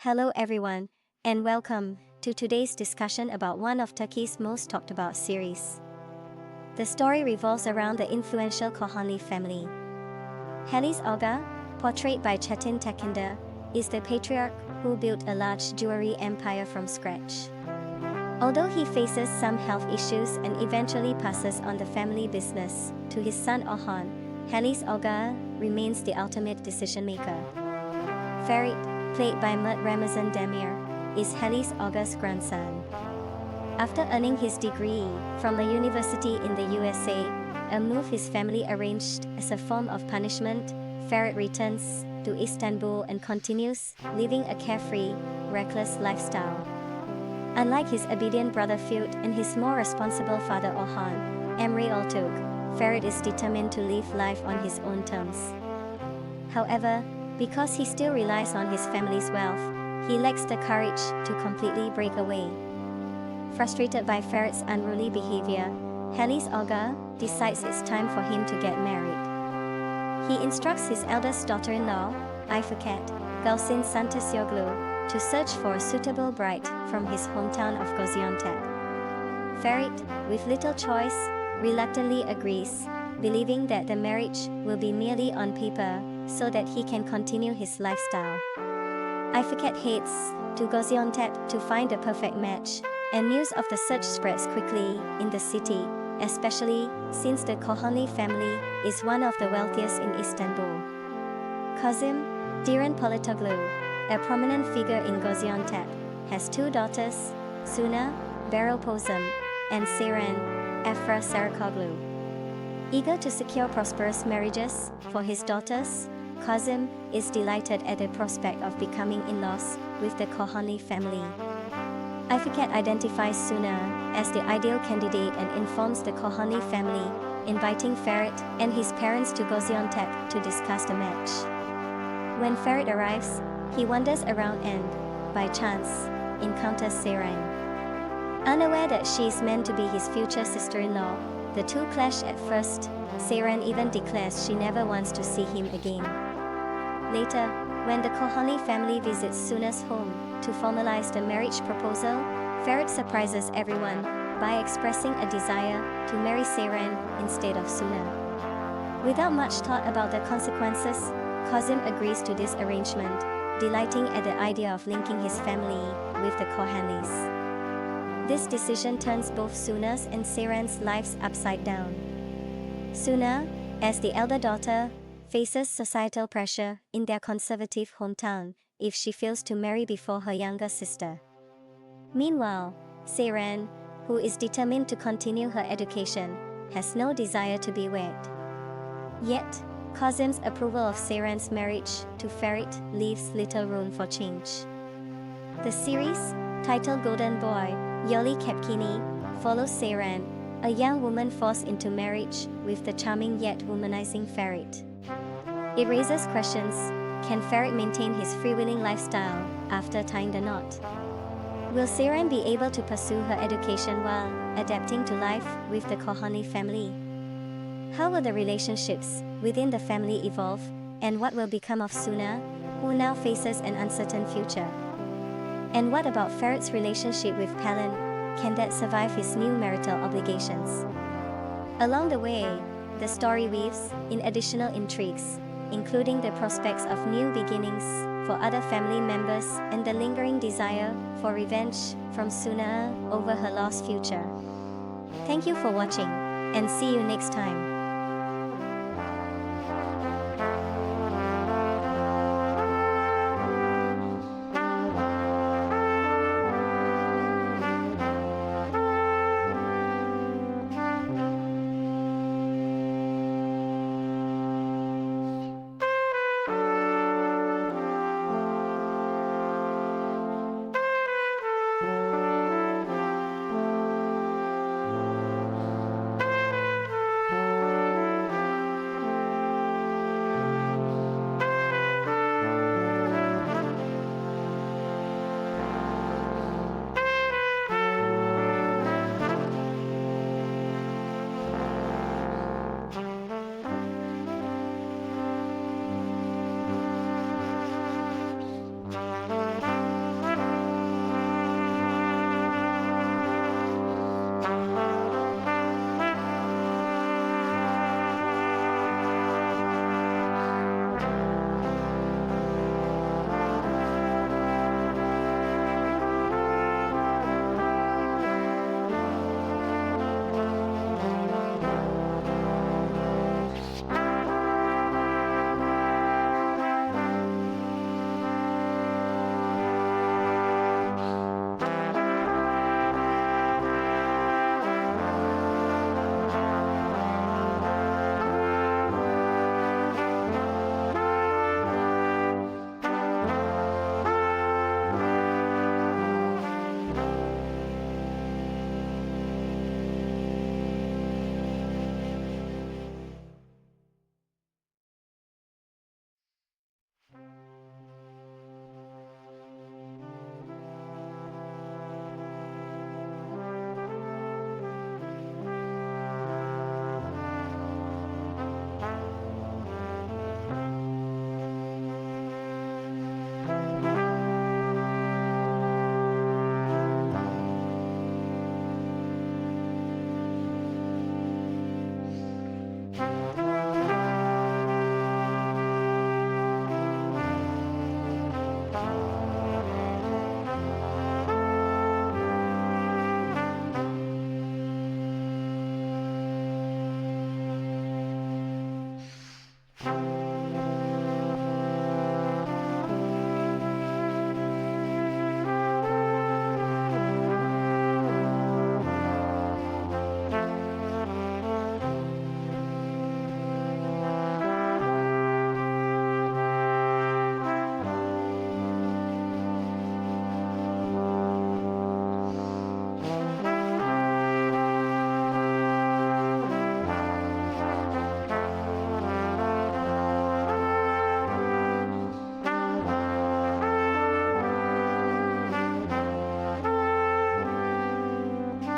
Hello everyone, and welcome to today's discussion about one of Turkey's most talked about series. The story revolves around the influential Kohanli family. Halis Aga, portrayed by Çetin Tekindar, is the patriarch who built a large jewelry empire from scratch. Although he faces some health issues and eventually passes on the family business to his son Orhan, Halis Aga remains the ultimate decision maker. Ferit, played by Mert Ramazan Demir, is Halis Aga''s grandson. After earning his degree from a university in the USA, a move his family arranged as a form of punishment, Ferit returns to Istanbul and continues living a carefree, reckless lifestyle. Unlike his obedient brother Ferit and his more responsible father Orhan, Emre Altug, Ferit is determined to live life on his own terms. However, because he still relies on his family's wealth, he lacks the courage to completely break away. Frustrated by Ferit's unruly behavior, Halis Aga decides it's time for him to get married. He instructs his eldest daughter-in-law, Ifeket, Gülsin Saraçoğlu, to search for a suitable bride from his hometown of Gaziantep. Ferit, with little choice, reluctantly agrees, believing that the marriage will be merely on paper so that he can continue his lifestyle. Ifeket heads to Gaziantep to find a perfect match, and news of the search spreads quickly in the city, especially since the Kohanli family is one of the wealthiest in Istanbul. Kazım, Diren Polatoglu, a prominent figure in Gaziantep, has two daughters, Suna, Beropozum, and Seren, Afra Saraçoğlu. Eager to secure prosperous marriages for his daughters, Kazım is delighted at the prospect of becoming in-laws with the Kohanli family. Ifeket identifies Suna as the ideal candidate and informs the Kohanli family, inviting Ferit and his parents to Gaziantep to discuss the match. When Ferit arrives, he wanders around and, by chance, encounters Seren. Unaware that she is meant to be his future sister-in-law, the two clash at first. Seren even declares she never wants to see him again. Later, when the Kohanli family visits Suna's home to formalize the marriage proposal, Ferit surprises everyone by expressing a desire to marry Seren instead of Suna. Without much thought about the consequences, Kazım agrees to this arrangement, delighting at the idea of linking his family with the Kohanlis. This decision turns both Suna's and Seren's lives upside down. Suna, as the elder daughter, faces societal pressure in their conservative hometown if she fails to marry before her younger sister. Meanwhile, Seren, who is determined to continue her education, has no desire to be wed. Yet, Kazım's approval of Seren's marriage to Ferit leaves little room for change. The series, titled Golden Boy, Yoli Kepkini, follows Seren, a young woman forced into marriage with the charming yet womanizing Ferit. It raises questions: can Ferit maintain his freewheeling lifestyle after tying the knot? Will Seren be able to pursue her education while adapting to life with the Kohanli family? How will the relationships within the family evolve, and what will become of Suna, who now faces an uncertain future? And what about Ferit's relationship with Pelin? Can that survive his new marital obligations? Along the way, the story weaves in additional intrigues, including the prospects of new beginnings for other family members and the lingering desire for revenge from Suna over her lost future. Thank you for watching, and see you next time.